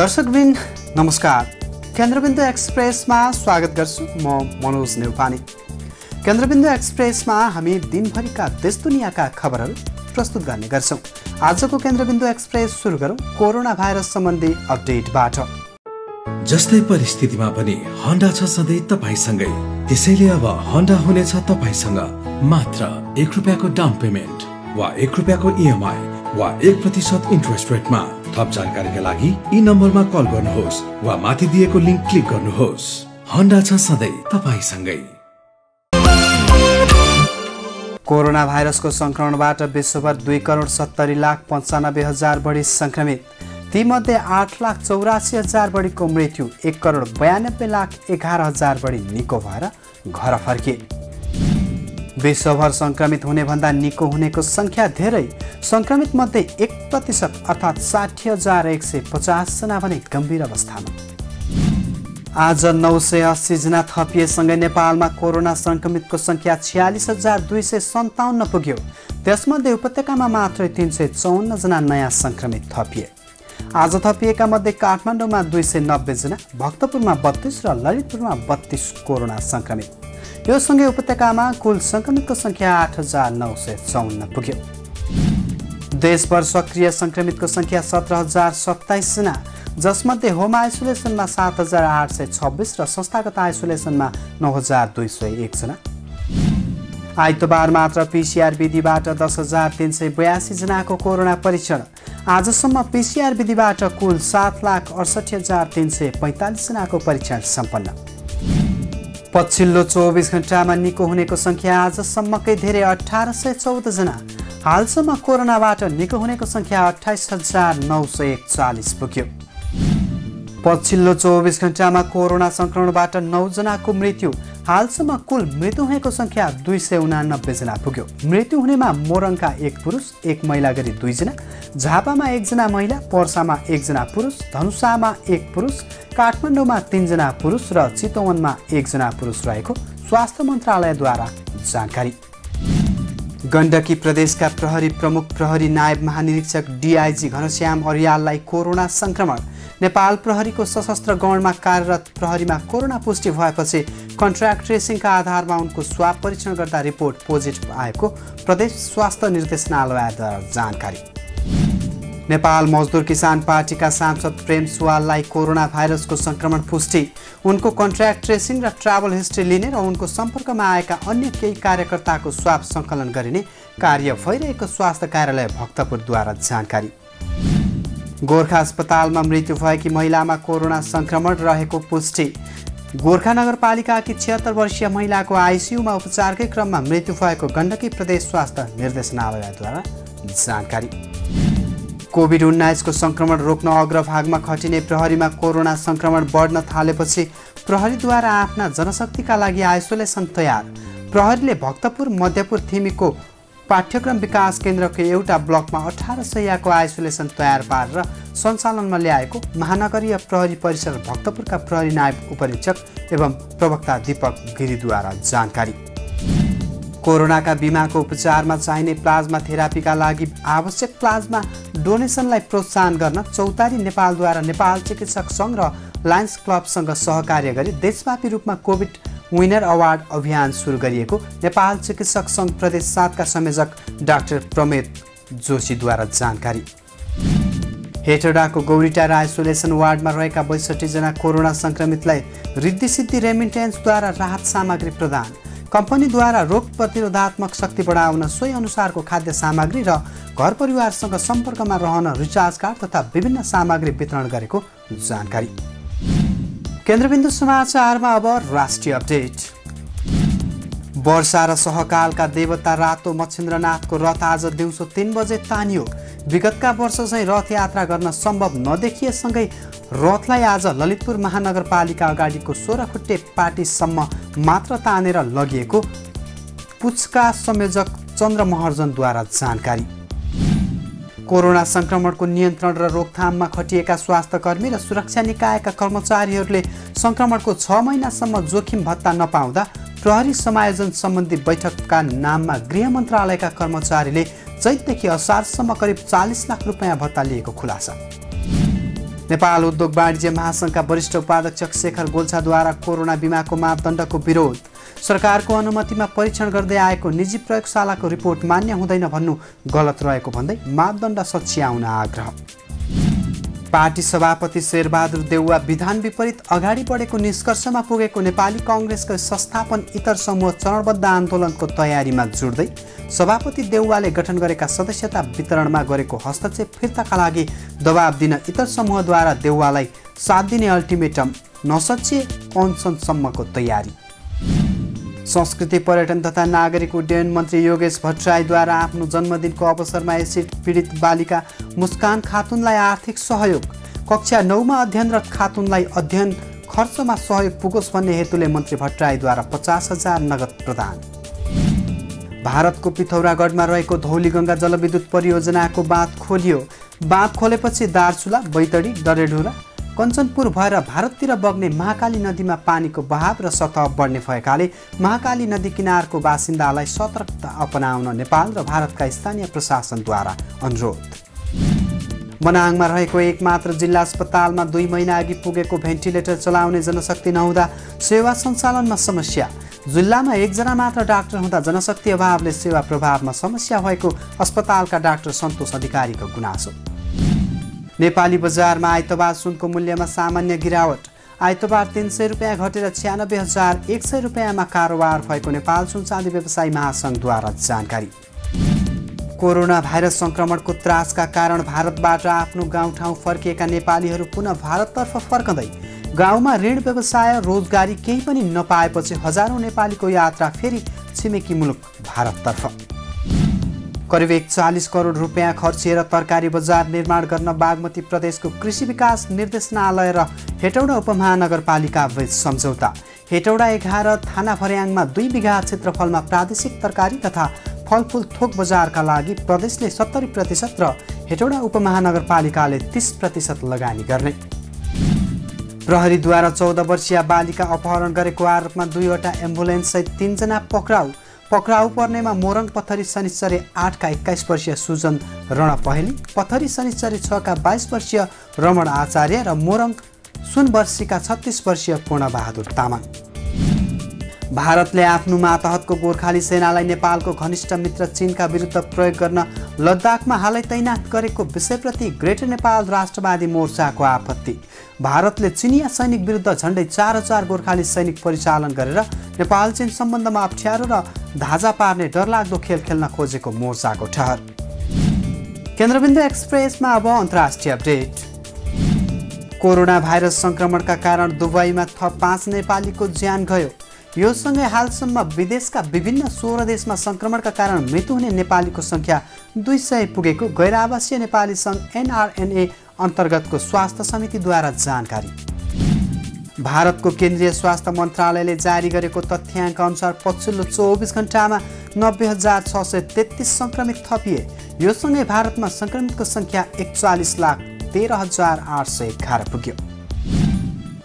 दर्शकवृन्द नमस्कार। केन्द्रबिन्दु एक्सप्रेसमा स्वागत गर्छु। म मनोज नेउपाने। केन्द्रबिन्दु एक्सप्रेसमा हामी दिनभरिका देश दुनियाँका खबरहरू प्रस्तुत गर्ने गर्छौं। आजको केन्द्रबिन्दु एक्सप्रेस सुरु गरौं कोरोना भाइरस सम्बन्धी अपडेटबाट। जस्तै परिस्थितिमा पनि होन्डा छ सधैँ तपाईसँगै। त्यसैले अब होन्डा हुनेछ तपाईसँग मात्र 1 रुपैयाँको डाउन पेमेन्ट वा 1 रुपैयाँको EMI वा 1% इन्ट्रेस्ट रेटमा। थप जानकारीका लागि यी नम्बरमा कल गर्नुहोस् वा माथि दिएको लिंक क्लिक गर्नुहोस्। होन्डा छ सधैँ तपाईसँगै। कोरोना भाइरसको संक्रमणबाट विश्वभर 2,70,95,000 बढी संक्रमित, तीमध्ये 8,84,000 बढीको मृत्यु, 1,92,11,000 बढी निको भएर घर फर्किए। विश्वभर संक्रमित हुने भन्दा निको हुनेको संख्या धेरै। संक्रमित मध्ये 1% अर्थात् 60,150 जना भने गम्भीर अवस्थामा। आज 980 जना थपिएसँगै नेपालमा कोरोना संक्रमितको संख्या 46,257 पुग्यो। त्यसमध्ये उपत्यकामा मात्रै 354 जना नयाँ संक्रमित थपिए। आज थपिएका मध्ये काठमाडौँमा 290 जना, भक्तपुरमा 32 र ललितपुरमा 32 कोरोना संक्रमित। यो सँगै उपत्यकामा कुल संक्रमितको संख्या 8,954 पुग्यो। देशभर सक्रिय संक्रमितको संख्या 17,027 जना, जसमध्ये होम आइसोलेसनमा 7,826 र संस्थागत आइसोलेसनमा 9,201 जना। आइतबार मात्र PCR विधिबाट 10,382 जनाको कोरोना परीक्षण। आजसम्म PCR विधिबाट कुल 7,68,345 जनाको परीक्षण सम्पन्न। पछिल्लो 24 घण्टामा निको हुनेको संख्या आजसम्मकै धेरै 1,814 जना। हालसम्म कोरोनाबाट निको हुनेको संख्या 28,941 पुग्यो। पछिल्लो 24 घण्टामा कोरोना संक्रमणबाट 9 जनाको मृत्यु। हालसम्म कुल मृत्यु हुनेको संख्या 289 जना पुग्यो। मृत्यु हुनेमा मोरङका 1 पुरुष 1 महिला गरी 2 जना, झापामा 1 जना महिला, पर्सामा 1 जना पुरुष, धनुषामा 1 पुरुष, काठमाडौँमा 3 जना पुरुष र चितवनमा 1 जना पुरुष रहेको स्वास्थ्य मन्त्रालयद्वारा जानकारी। गण्डकी प्रदेशका प्रहरी प्रमुख प्रहरी नायब महानिरीक्षक DIG घनश्याम अर्याललाई कोरोना संक्रमण। नेपाल प्रहरीको सशस्त्र गणमा कार्यरत प्रहरीमा कोरोना पुष्टि भएपछि कन्ट्र्याक्ट ट्रेसिङका आधारमा उनको स्वाब परीक्षण गर्दा रिपोर्ट पोजिटिभ आएको प्रदेश स्वास्थ्य निर्देशनालयद्वारा जानकारी। नेपाल मजदुर किसान पार्टीका सांसद प्रेम सुवाललाई कोरोना भाइरसको संक्रमण पुष्टि। उनको कन्ट्र्याक्ट ट्रेसिङ र ट्राभल हिस्ट्री लिने र उनको सम्पर्कमा आएका अन्य केही कार्यकर्ताको स्वाब सङ्कलन गरिने कार्य भइरहेको स्वास्थ्य कार्यालय भक्तपुरद्वारा जानकारी। गोर्खा अस्पतालमा मृत्यु भएकी महिलामा कोरोना संक्रमण रहेको पुष्टि। गोर्खा नगरपालिकाकी 76 वर्षीय महिलाको ICUमा उपचारकै क्रममा मृत्यु भएको गण्डकी प्रदेश स्वास्थ्य निर्देशनालयद्वारा जानकारी। कोभिड-19 को संक्रमण रोक्न अग्रभागमा खटिने प्रहरीमा कोरोना संक्रमण बढ्न थालेपछि प्रहरीद्वारा आफ्ना जनशक्तिका लागि आइसोलेसन तयार। प्रहरीले भक्तपुर मध्यपुर थिमीको पाठ्यक्रम विकास केन्द्रको एउटा ब्लकमा 18 शय्याको आइसोलेसन तयार पारेर सञ्चालनमा ल्याएको महानगरीय प्रहरी परिसर भक्तपुरका प्रहरी नायब उपरीक्षक एवं प्रवक्ता दीपक गिरीद्वारा जानकारी। कोरोनाका बिमाको उपचारमा चाहिने प्लाज्मा थेरापीका लागि आवश्यक प्लाज्मा डोनेसनलाई प्रोत्साहन गर्न चौतारी नेपालद्वारा नेपाल चिकित्सक सङ्घ र लायन्स क्लबसँग सहकार्य गरी देशव्यापी रूपमा कोभिड विनर अवार्ड अभियान सुरु गरिएको नेपाल चिकित्सक सङ्घ प्रदेश 7 का संयोजक डाक्टर प्रमेत जोशीद्वारा जानकारी। हेटौडाको गौरीटार आइसोलेसन वार्डमा रहेका 62 जना कोरोना संक्रमितलाई रिद्धिसिद्धि रेमिटेन्सद्वारा राहत सामग्री प्रदान। कम्पनीद्वारा रोग प्रतिरोधात्मक शक्ति बढाउन सोही अनुसारको खाद्य सामग्री र घर परिवारसँग सम्पर्कमा रहन रिचार्ज कार्ड तथा विभिन्न सामग्री वितरण गरेको जानकारी। केन्द्रबिन्दु समाचारमा अब राष्ट्रिय अपडेट। वर्षा र सहकालका देवता रातो मच्छिन्द्रनाथको रथ आज दिउँसो 3 बजे तानियो। विगतका वर्ष चाहिँ रथ यात्रा गर्न सम्भव नदेखिएसँगै रथलाई आज ललितपुर महानगरपालिका अगाडिको 16 खुट्टे पाटीसम्म मात्र तानेर लगिएको पुचका संयोजक चन्द्र महर्जनद्वारा जानकारी। कोरोना संक्रमणको नियन्त्रण र रोकथाममा खटिएका स्वास्थ्यकर्मी र सुरक्षा निकायका कर्मचारीहरूले संक्रमणको 6 महिनासम्म जोखिम भत्ता नपाउँदा प्रहरी समायोजन सम्बन्धी बैठकका नाममा गृह मन्त्रालयका कर्मचारीले चैतदेखि असारसम्म करिब 40 लाख रुपैयाँ भत्ता लिएको खुलासा। नेपाल उद्योग वाणिज्य महासङ्घका वरिष्ठ उपाध्यक्ष शेखर गोल्छाद्वारा कोरोना बिमाको मापदण्डको विरोध। सरकारको अनुमतिमा परीक्षण गर्दै आएको निजी प्रयोगशालाको रिपोर्ट मान्य हुँदैन भन्नु गलत रहेको भन्दै मापदण्ड सच्याउन आग्रह। पार्टी सभापति शेरबहादुर देउवा विधान विपरीत अगाडि बढेको निष्कर्षमा पुगेको नेपाली कांग्रेसको संस्थापन इतर समूह चरणबद्ध आन्दोलनको तयारीमा जुट्दै सभापति देउवाले गठन गरेका सदस्यता वितरणमा गरेको हस्तक्षेप फिर्ताका लागि दबाब दिन इतर समूहद्वारा देउवालाई 7 दिने अल्टिमेटम नसचिए अनसनसम्मको तयारी। संस्कृति पर्यटन तथा नागरिक उड्डयन मन्त्री योगेश भट्टराईद्वारा आफ्नो जन्मदिनको अवसरमा एसिड पीडित बालिका मुस्कान खातुनलाई आर्थिक सहयोग। कक्षा 9 मा अध्ययनरत खातुनलाई अध्ययन खर्चमा सहयोग पुगोस् भन्ने हेतुले मन्त्री भट्टराईद्वारा 50,000 नगद प्रदान। भारतको पिथौरागढमा रहेको धौलीगङ्गा जलविद्युत परियोजनाको बाँध खोलियो। बाँध खोलेपछि दार्चुला, बैतडी, डडेलधुरा, कञ्चनपुर भएर भारततिर बग्ने महाकाली नदीमा पानीको बहाव र सतह बढ्ने भएकाले महाकाली नदी किनारको बासिन्दालाई सतर्कता अपनाउन नेपाल र भारतका स्थानीय प्रशासनद्वारा अनुरोध। मनाङमा रहेको एकमात्र जिल्ला अस्पतालमा 2 महिना अघि पुगेको भेन्टिलेटर चलाउने जनशक्ति नहुँदा सेवा सञ्चालनमा समस्या। जिल्लामा 1 जना मात्र डाक्टर हुँदा जनशक्ति अभावले सेवा प्रभावमा समस्या भएको अस्पतालका डाक्टर सन्तोष अधिकारीको गुनासो। नेपाली बजारमा आइतबार सुनको मूल्यमा सामान्य गिरावट। आइतबार 300 रुपियाँ घटेर 96,100 रुपियाँमा कारोबार भएको नेपाल सुनचाँदी व्यवसायी महासङ्घद्वारा जानकारी। कोरोना भाइरस संक्रमणको त्रासका कारण भारतबाट आफ्नो गाउँठाउँ फर्किएका नेपालीहरू पुनः भारततर्फ फर्कँदै गाउँमा ऋण व्यवसाय रोजगारी केही पनि नपाएपछि हजारौं नेपालीको यात्रा फेरि छिमेकी मुलुक भारततर्फ। करिब 41 करोड रुपियाँ खर्चिएर तरकारी बजार निर्माण गर्न बागमती प्रदेशको कृषि विकास निर्देशनालय र हेटौडा उपमहानगरपालिका बीच सम्झौता। हेटौडा 11 थाना फर्याङमा 2 बिघा क्षेत्रफलमा प्रादेशिक तरकारी तथा फलफुल थोक बजारका लागि प्रदेशले 70% र हेटौडा उपमहानगरपालिकाले 30% लगानी गर्ने। प्रहरीद्वारा 14 वर्षीय बालिका अपहरण गरेको आरोपमा 2वटा एम्बुलेन्स सहित 3 जना पक्राउ पर्नेमा मोरङ पथरी शनिश्चरी 8 का 21 वर्षीय सुजन रण पहेली, पथरी शनिश्चरी 6 का 22 वर्षीय रमण आचार्य र मोरङ सुनवर्षीका 36 वर्षीय पूर्णबहादुर तामाङ। भारतले आफ्नो मातहतको गोर्खाली सेनालाई नेपालको घनिष्ठ मित्र चीनका विरुद्ध प्रयोग गर्न लद्दाखमा हालै तैनात गरेको विषयप्रति ग्रेटर नेपाल राष्ट्रवादी मोर्चाको आपत्ति। भारतले चिनिया सैनिक विरुद्ध झण्डै 4000 गोर्खाली सैनिक परिचालन गरेर नेपाल चीन सम्बन्धमा अप्ठ्यारो र धाजा पार्ने डरलाग्दो खेल खेल्न खोजेको मोर्चाको ठहर। केन्द्रबिन्दु एक्सप्रेसमा अब अन्तर्राष्ट्रिय अपडेट। कोरोना भाइरस संक्रमणका कारण दुबईमा थप 5 नेपालीको ज्यान गयो। यो सँगै हालसम्म विदेशका विभिन्न 16 देशमा संक्रमणका कारण मृत्यु हुने नेपालीको संख्या 200 पुगेको गैर आवासीय नेपाली सङ्घ NRNA अन्तर्गतको स्वास्थ्य समितिद्वारा जानकारी। भारतको केन्द्रीय स्वास्थ्य मन्त्रालयले जारी गरेको तथ्याङ्क अनुसार पछिल्लो 24 घण्टामा 90,633 संक्रमित थपिए। यो सँगै भारतमा संक्रमितको संख्या 41,13,811 पुग्यो।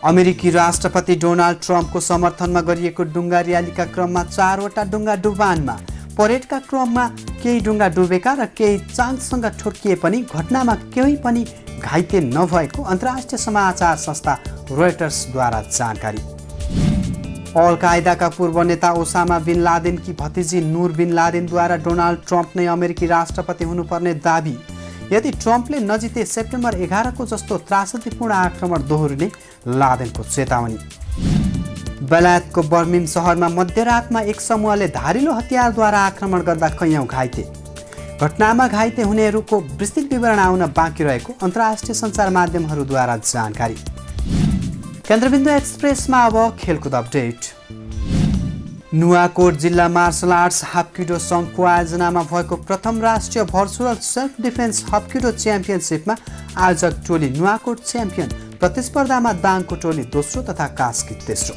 अमेरिकी राष्ट्रपति डोनाल्ड ट्रम्पको समर्थनमा गरिएको डुङ्गा र्यालीका क्रममा 4वटा डुङ्गा डुबानमा। परेडका क्रममा केही डुङ्गा डुबेका र केही चाङसँग ठोकिए पनि घटनामा केही पनि घाइते नभएको अन्तर्राष्ट्रिय समाचार संस्था रोयटर्सद्वारा जानकारी। अल कायदाका पूर्व नेता ओसामा बिन लादेनकी भतिजी नूर बिन लादेनद्वारा डोनाल्ड ट्रम्प नै अमेरिकी राष्ट्रपति हुनुपर्ने दाबी। यदि ट्रम्पले नजिते सेप्टेम्बर 11 को जस्तो त्रासदीपूर्ण आक्रमण दोहोरिने लादेनको चेतावनी। बेलायतको बर्मिम सहरमा मध्यरातमा एक समूहले धारिलो हतियारद्वारा आक्रमण गर्दा कैयौं घाइते। घटनामा घाइते हुनेहरूको विस्तृत विवरण आउन बाँकी रहेको अन्तर्राष्ट्रिय सञ्चार माध्यमहरूद्वारा जानकारी। केन्द्रबिन्दु एक्सप्रेसमा अब खेलकुद अपडेट। नुवाकोट जिल्ला मार्शल आर्ट्स हाप्किडो सङ्घको आयोजनामा भएको प्रथम राष्ट्रिय भर्चुअल सेल्फ डिफेन्स हाप्किडो च्याम्पियनसिपमा आयोजक टोली नुवाकोट च्याम्पियन, प्रतिस्पर्धामा दाङको टोली दोस्रो तथा कास्की तेस्रो।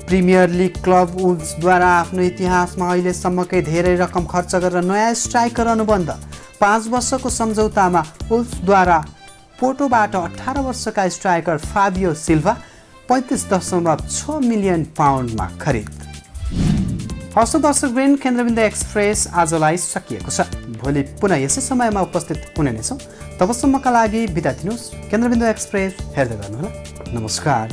प्रिमियर लिग क्लब वुल्व्सद्वारा आफ्नो इतिहासमा अहिलेसम्मकै धेरै रकम खर्च गरेर नयाँ स्ट्राइकर अनुबन्ध। 5 वर्षको सम्झौतामा वुल्व्सद्वारा पोर्टोबाट 18 वर्षका स्ट्राइकर फाबियो सिल्भा 35.6 मिलियन पाउन्डमा खरिद। हवस् दर्शकवृन्द, केन्द्रबिन्दु एक्सप्रेस आजलाई सकिएको छ। भोलि पुनः यसै समयमा उपस्थित हुने नै छौँ। तबसम्मका लागि बिदा दिनुहोस्। केन्द्रबिन्दु एक्सप्रेस हेर्दै गर्नुहोला। नमस्कार।